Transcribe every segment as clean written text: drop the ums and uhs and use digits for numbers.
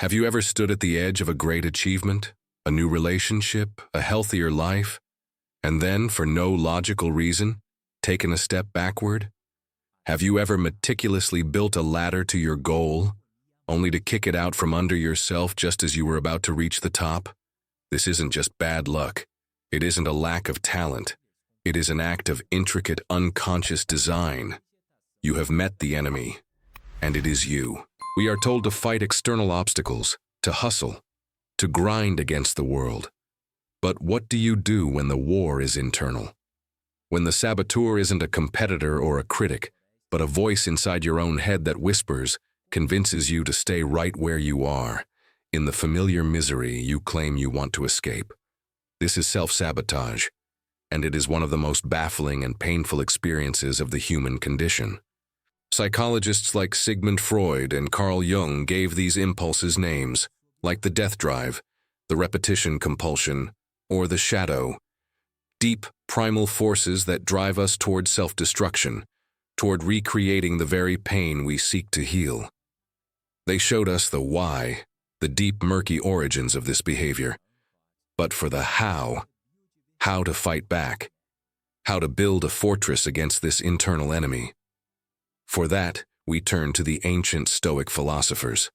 Have you ever stood at the edge of a great achievement, a new relationship, a healthier life, and then, for no logical reason, taken a step backward? Have you ever meticulously built a ladder to your goal, only to kick it out from under yourself just as you were about to reach the top? This isn't just bad luck. It isn't a lack of talent. It is an act of intricate, unconscious design. You have met the enemy, and it is you. We are told to fight external obstacles, to hustle, to grind against the world. But what do you do when the war is internal? When the saboteur isn't a competitor or a critic, but a voice inside your own head that whispers, convinces you to stay right where you are, in the familiar misery you claim you want to escape. This is self-sabotage, and it is one of the most baffling and painful experiences of the human condition. Psychologists like Sigmund Freud and Carl Jung gave these impulses names, like the death drive, the repetition compulsion, or the shadow. Deep, primal forces that drive us toward self-destruction, toward recreating the very pain we seek to heal. They showed us the why, the deep, murky origins of this behavior. But for the how to fight back, how to build a fortress against this internal enemy. For that, we turn to the ancient Stoic philosophers.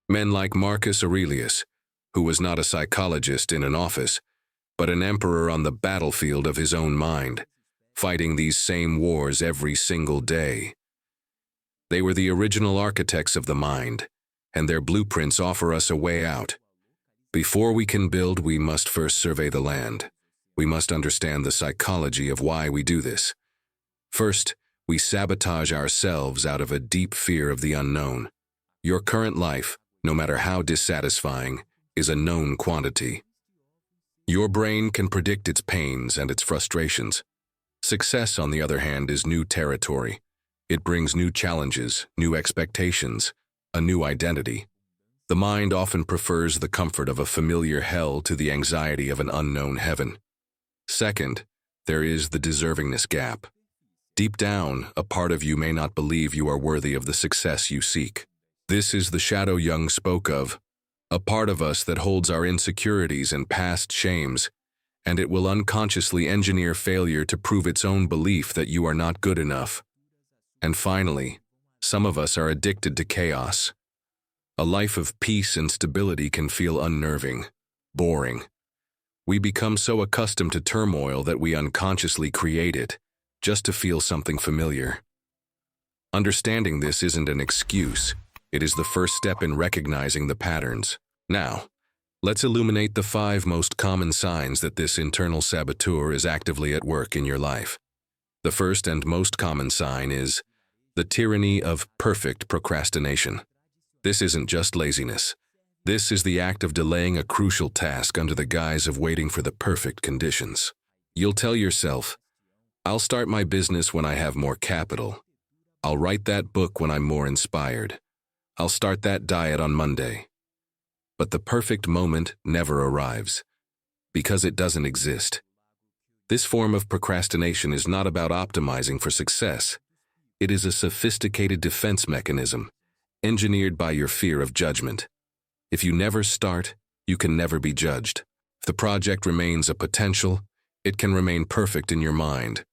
Men like Marcus Aurelius, who was not a psychologist in an office, but an emperor on the battlefield of his own mind, fighting these same wars every single day. They were the original architects of the mind, and their blueprints offer us a way out. Before we can build, we must first survey the land. We must understand the psychology of why we do this. First, we sabotage ourselves out of a deep fear of the unknown. Your current life, no matter how dissatisfying, is a known quantity. Your brain can predict its pains and its frustrations. Success, on the other hand, is new territory. It brings new challenges, new expectations, a new identity. The mind often prefers the comfort of a familiar hell to the anxiety of an unknown heaven. Second, there is the deservingness gap. Deep down, a part of you may not believe you are worthy of the success you seek. This is the shadow Jung spoke of, a part of us that holds our insecurities and past shames, and it will unconsciously engineer failure to prove its own belief that you are not good enough. And finally, some of us are addicted to chaos. A life of peace and stability can feel unnerving, boring. We become so accustomed to turmoil that we unconsciously create it, just to feel something familiar. Understanding this isn't an excuse. It is the first step in recognizing the patterns. Now, let's illuminate the 5 most common signs that this internal saboteur is actively at work in your life. The first and most common sign is the tyranny of perfect procrastination. This isn't just laziness. This is the act of delaying a crucial task under the guise of waiting for the perfect conditions. You'll tell yourself, I'll start my business when I have more capital. I'll write that book when I'm more inspired. I'll start that diet on Monday. But the perfect moment never arrives, because it doesn't exist. This form of procrastination is not about optimizing for success. It is a sophisticated defense mechanism, engineered by your fear of judgment. If you never start, you can never be judged. If the project remains a potential, it can remain perfect in your mind,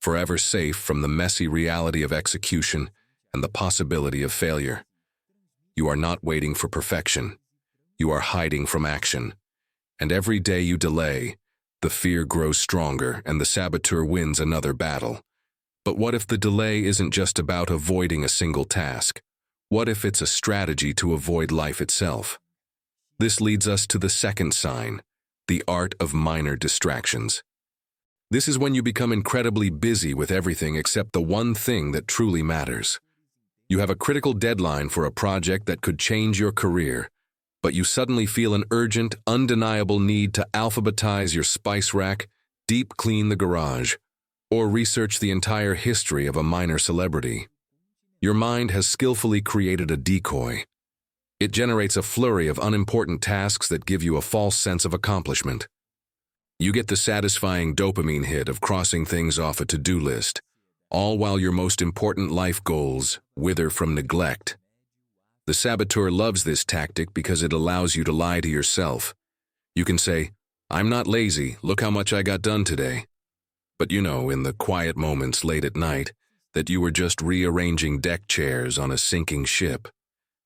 forever safe from the messy reality of execution and the possibility of failure. You are not waiting for perfection. You are hiding from action. And every day you delay, the fear grows stronger and the saboteur wins another battle. But what if the delay isn't just about avoiding a single task? What if it's a strategy to avoid life itself? This leads us to the second sign, the art of minor distractions. This is when you become incredibly busy with everything except the one thing that truly matters. You have a critical deadline for a project that could change your career, but you suddenly feel an urgent, undeniable need to alphabetize your spice rack, deep clean the garage, or research the entire history of a minor celebrity. Your mind has skillfully created a decoy. It generates a flurry of unimportant tasks that give you a false sense of accomplishment. You get the satisfying dopamine hit of crossing things off a to-do list, all while your most important life goals wither from neglect. The saboteur loves this tactic because it allows you to lie to yourself. You can say, "I'm not lazy, look how much I got done today." But you know, in the quiet moments late at night, that you were just rearranging deck chairs on a sinking ship.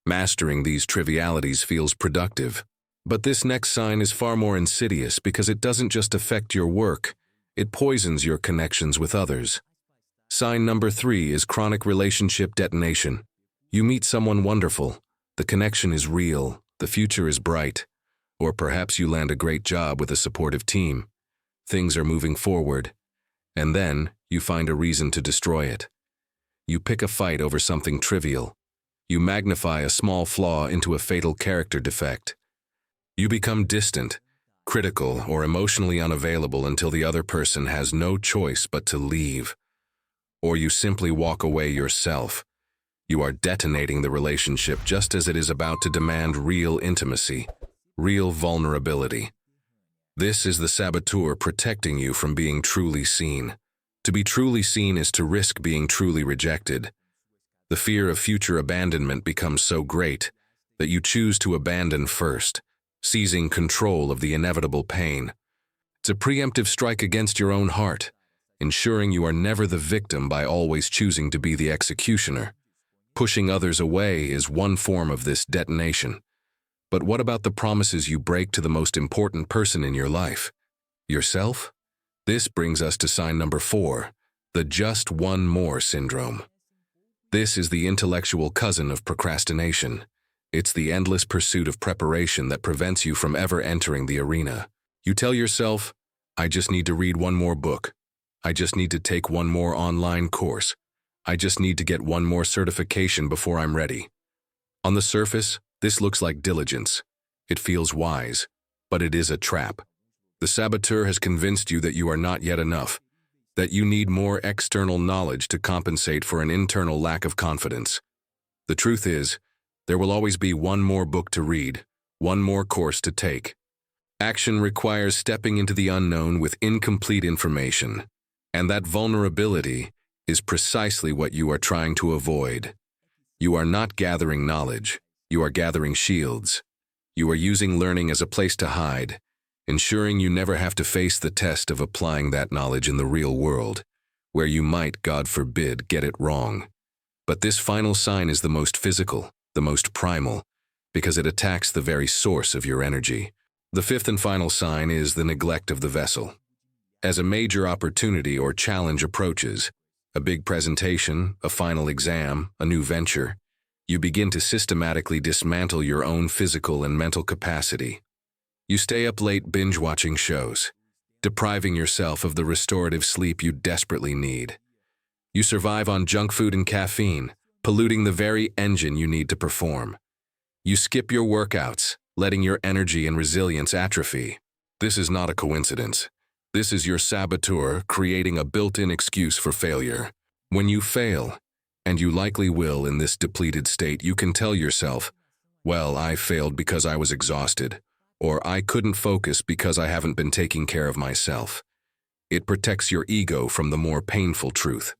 Mastering these trivialities feels productive. But this next sign is far more insidious because it doesn't just affect your work, it poisons your connections with others. Sign number 3 is chronic relationship detonation. You meet someone wonderful, the connection is real, the future is bright, or perhaps you land a great job with a supportive team. Things are moving forward, and then you find a reason to destroy it. You pick a fight over something trivial. You magnify a small flaw into a fatal character defect. You become distant, critical, or emotionally unavailable until the other person has no choice but to leave. Or you simply walk away yourself. You are detonating the relationship just as it is about to demand real intimacy, real vulnerability. This is the saboteur protecting you from being truly seen. To be truly seen is to risk being truly rejected. The fear of future abandonment becomes so great that you choose to abandon first, seizing control of the inevitable pain. It's a preemptive strike against your own heart, ensuring you are never the victim by always choosing to be the executioner. Pushing others away is one form of this detonation. But what about the promises you break to the most important person in your life? Yourself? This brings us to sign number 4, the just one more syndrome. This is the intellectual cousin of procrastination. It's the endless pursuit of preparation that prevents you from ever entering the arena. You tell yourself, "I just need to read one more book. I just need to take one more online course. I just need to get one more certification before I'm ready." On the surface, this looks like diligence. It feels wise, but it is a trap. The saboteur has convinced you that you are not yet enough, that you need more external knowledge to compensate for an internal lack of confidence. The truth is, there will always be one more book to read, one more course to take. Action requires stepping into the unknown with incomplete information, and that vulnerability is precisely what you are trying to avoid. You are not gathering knowledge, you are gathering shields. You are using learning as a place to hide, ensuring you never have to face the test of applying that knowledge in the real world, where you might, God forbid, get it wrong. But this final sign is the most physical, the most primal, because it attacks the very source of your energy. The 5th and final sign is the neglect of the vessel. As a major opportunity or challenge approaches, a big presentation, a final exam, a new venture, you begin to systematically dismantle your own physical and mental capacity. You stay up late binge-watching shows, depriving yourself of the restorative sleep you desperately need. You survive on junk food and caffeine, polluting the very engine you need to perform. You skip your workouts, letting your energy and resilience atrophy. This is not a coincidence. This is your saboteur creating a built-in excuse for failure. When you fail, and you likely will in this depleted state, you can tell yourself, "Well, I failed because I was exhausted," or "I couldn't focus because I haven't been taking care of myself." It protects your ego from the more painful truth.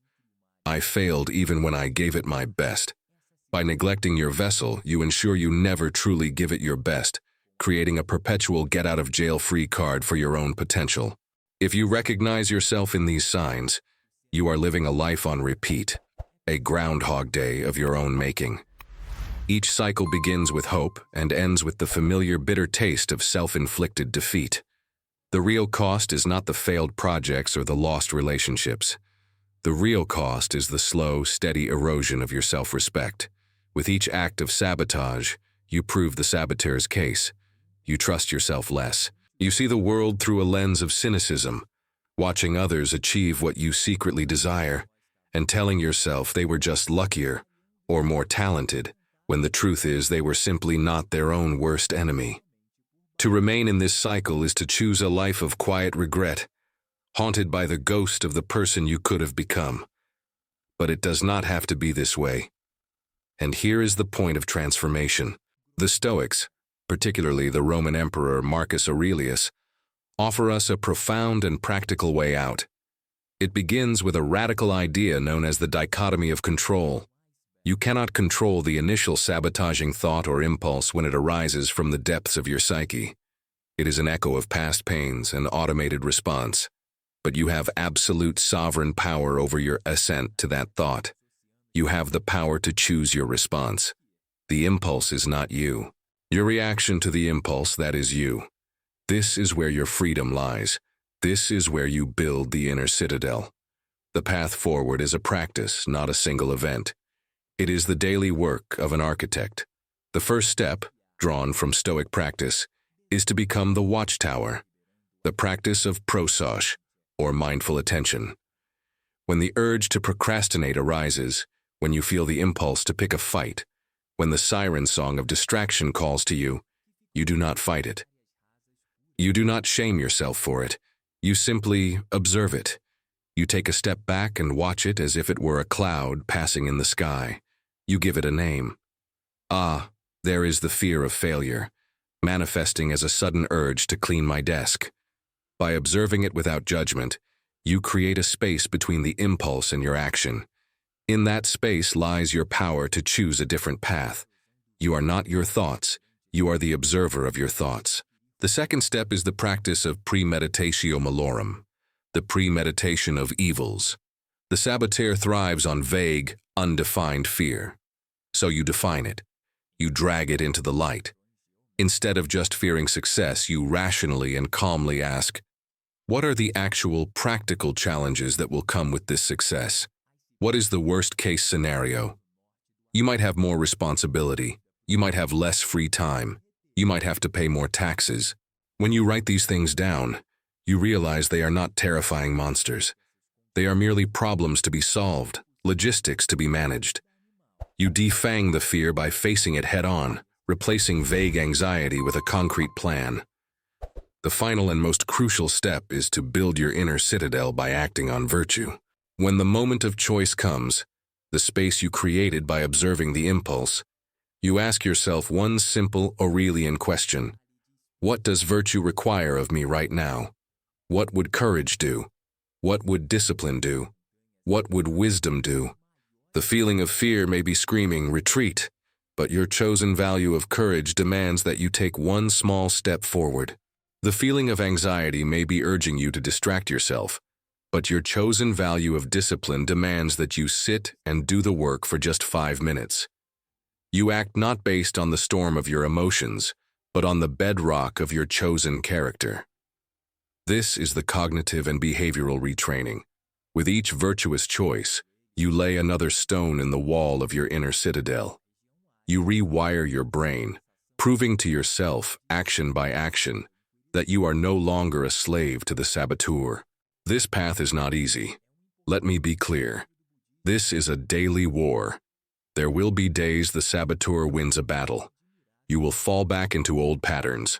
I failed even when I gave it my best. By neglecting your vessel, you ensure you never truly give it your best, creating a perpetual get-out-of-jail-free card for your own potential. If you recognize yourself in these signs, you are living a life on repeat, a Groundhog Day of your own making. Each cycle begins with hope and ends with the familiar bitter taste of self-inflicted defeat. The real cost is not the failed projects or the lost relationships. The real cost is the slow, steady erosion of your self-respect. With each act of sabotage, you prove the saboteur's case. You trust yourself less. You see the world through a lens of cynicism, watching others achieve what you secretly desire, and telling yourself they were just luckier or more talented, when the truth is they were simply not their own worst enemy. To remain in this cycle is to choose a life of quiet regret, haunted by the ghost of the person you could have become. But it does not have to be this way. And here is the point of transformation. The Stoics, particularly the Roman Emperor Marcus Aurelius, offer us a profound and practical way out. It begins with a radical idea known as the dichotomy of control. You cannot control the initial sabotaging thought or impulse when it arises from the depths of your psyche. It is an echo of past pains, an automated response. But you have absolute sovereign power over your assent to that thought. You have the power to choose your response. The impulse is not you. Your reaction to the impulse, that is you. This is where your freedom lies. This is where you build the inner citadel. The path forward is a practice, not a single event. It is the daily work of an architect. The first step, drawn from Stoic practice, is to become the watchtower, the practice of prosauche, or mindful attention. When the urge to procrastinate arises, when you feel the impulse to pick a fight, when the siren song of distraction calls to you, you do not fight it. You do not shame yourself for it. You simply observe it. You take a step back and watch it as if it were a cloud passing in the sky. You give it a name. Ah, there is the fear of failure, manifesting as a sudden urge to clean my desk. By observing it without judgment, you create a space between the impulse and your action. In that space lies your power to choose a different path. You are not your thoughts. You are the observer of your thoughts. The second step is the practice of premeditatio malorum, the premeditation of evils. The saboteur thrives on vague, undefined fear. So you define it. You drag it into the light. Instead of just fearing success, you rationally and calmly ask, what are the actual practical challenges that will come with this success? What is the worst-case scenario? You might have more responsibility. You might have less free time. You might have to pay more taxes. When you write these things down, you realize they are not terrifying monsters. They are merely problems to be solved, logistics to be managed. You defang the fear by facing it head-on, replacing vague anxiety with a concrete plan. The final and most crucial step is to build your inner citadel by acting on virtue. When the moment of choice comes, the space you created by observing the impulse, you ask yourself one simple Aurelian question. What does virtue require of me right now? What would courage do? What would discipline do? What would wisdom do? The feeling of fear may be screaming, retreat, but your chosen value of courage demands that you take one small step forward. The feeling of anxiety may be urging you to distract yourself, but your chosen value of discipline demands that you sit and do the work for just 5 minutes. You act not based on the storm of your emotions, but on the bedrock of your chosen character. This is the cognitive and behavioral retraining. With each virtuous choice, you lay another stone in the wall of your inner citadel. You rewire your brain, proving to yourself, action by action, that you are no longer a slave to the saboteur. This path is not easy. Let me be clear. This is a daily war. There will be days the saboteur wins a battle. You will fall back into old patterns.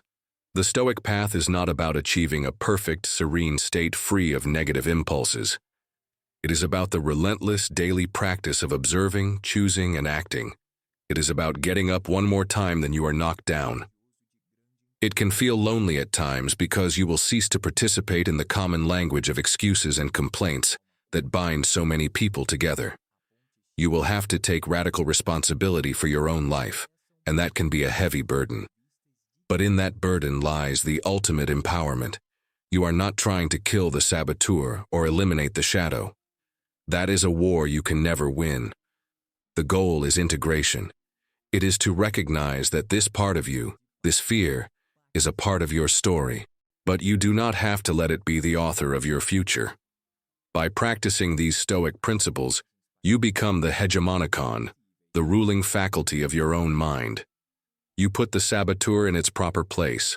The Stoic path is not about achieving a perfect, serene state free of negative impulses. It is about the relentless daily practice of observing, choosing, and acting. It is about getting up one more time than you are knocked down. It can feel lonely at times because you will cease to participate in the common language of excuses and complaints that bind so many people together. You will have to take radical responsibility for your own life, and that can be a heavy burden. But in that burden lies the ultimate empowerment. You are not trying to kill the saboteur or eliminate the shadow. That is a war you can never win. The goal is integration. It is to recognize that this part of you, this fear, is a part of your story, but you do not have to let it be the author of your future. By practicing these Stoic principles, you become the hegemonicon, the ruling faculty of your own mind. You put the saboteur in its proper place,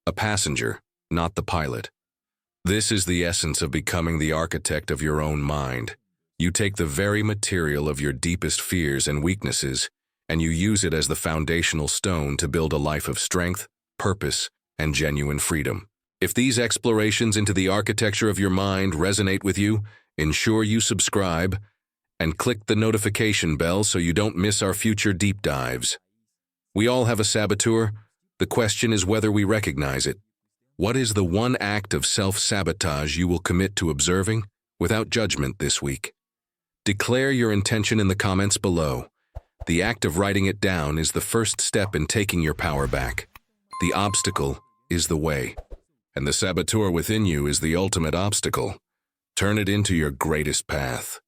a passenger, not the pilot. This is the essence of becoming the architect of your own mind. You take the very material of your deepest fears and weaknesses, and you use it as the foundational stone to build a life of strength, purpose, and genuine freedom. If these explorations into the architecture of your mind resonate with you, ensure you subscribe and click the notification bell so you don't miss our future deep dives. We all have a saboteur. The question is whether we recognize it. What is the one act of self-sabotage you will commit to observing without judgment this week? Declare your intention in the comments below. The act of writing it down is the first step in taking your power back. The obstacle is the way, and the saboteur within you is the ultimate obstacle. Turn it into your greatest path.